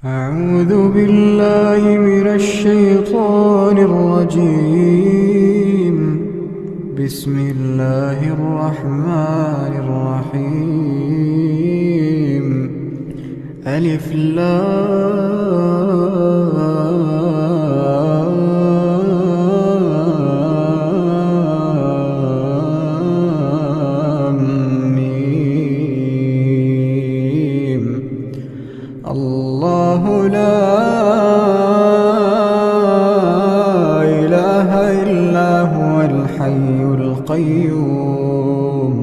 أعوذ بالله من الشيطان الرجيم. بسم الله الرحمن الرحيم. ألف لام ميم. الله لا إله إلا هو الحي القيوم.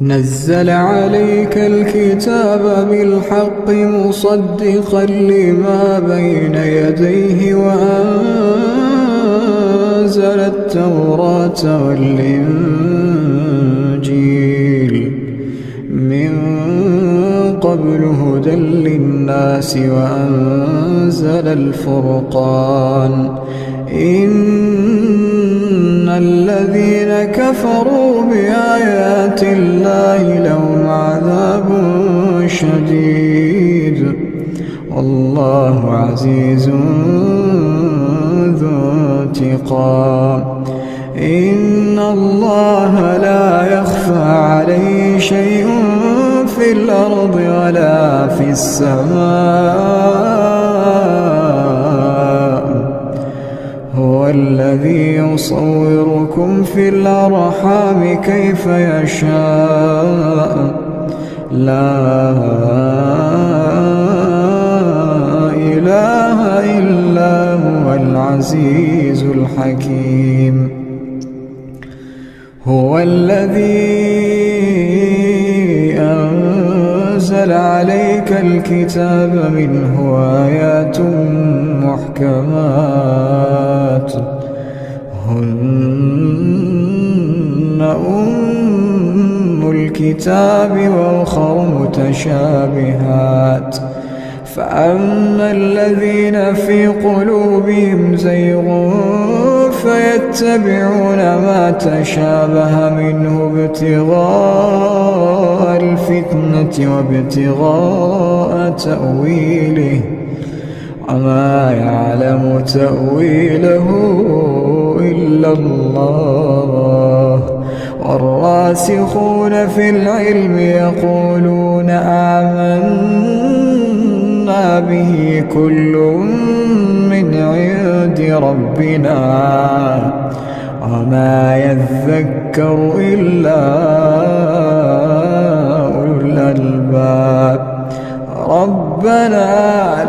نزل عليك الكتاب بالحق مصدقا لما بين يديه وأنزل التوراة والإنجيل من قبل هدى للناس وأنزل الفرقان. إن الذين كفروا بآيات الله لهم عذاب شديد والله عزيز ذو انتقام. إن الله لا يخفى عليه شيء في الأرض ولا في السماء. هو الذي يصوركم في الأرحام كيف يشاء. لا إله إلا هو العزيز الحكيم. هو الذي أنزل عليك الكتاب منه آيات محكمات هن أم الكتاب وأخر متشابهات. فأما الذين في قلوبهم زيغ فيتبعون ما تشابه منه ابتغاء الفتنة وابتغاء تأويله وما يعلم تأويله إلا الله. والراسخون في العلم يقولون آمنا به كل من عند ربنا وما يذكر إلا أولو الألباب. ربنا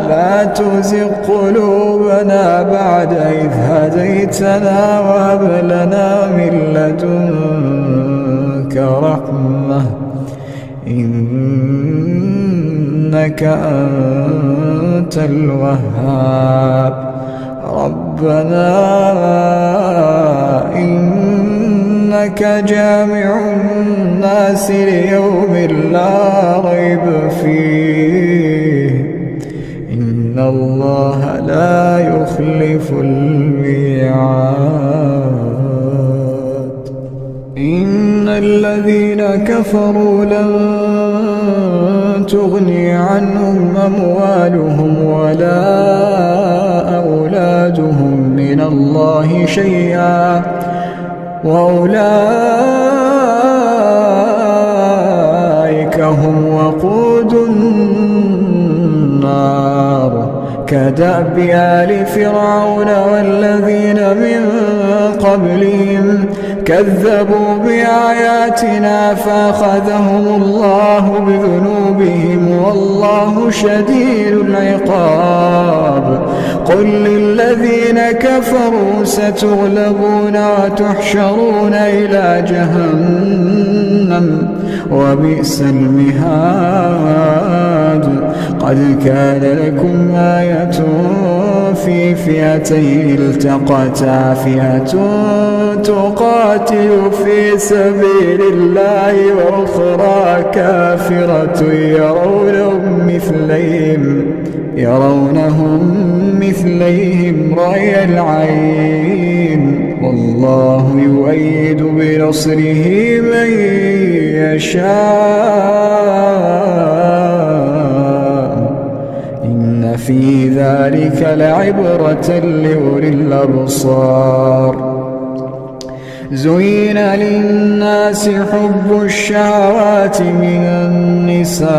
لا تزغ قلوبنا بعد إذ هديتنا وهب لنا من لدنك رحمة إنك أنت الوهاب. ربنا إنك جامع الناس ليوم لا ريب فيه إن الله لا يخلف الميعاد. إن الذين كفروا لن تغني عنهم أموالهم ولا أولادهم من الله شيئا وأولئك هم وقود النار. كدأب آل فرعون والذين من قبلهم كذبوا بآياتنا فأخذهم الله بذنوبهم والله شديد العقاب. قل للذين كفروا ستغلبون وتحشرون إلى جهنم وبئس المهاد. قد كان لكم آية في فئتين التقتا فئة تقاتل في سبيل الله وأخرى كافرة يرونهم مثليهم رأي العين والله يؤيد بنصره من يشاء إن في ذلك لعبرة لأولي الأبصار. زين للناس حب الشهوات من النساء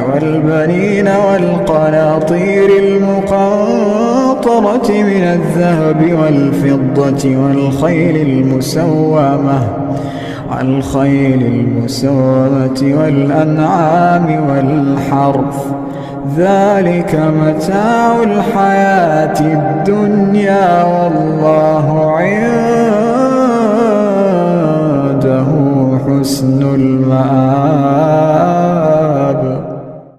والبنين والقناطير المقنطرة من الذهب والفضة والخيل المسومة والأنعام والحرث، ذلك متاع الحياة الدنيا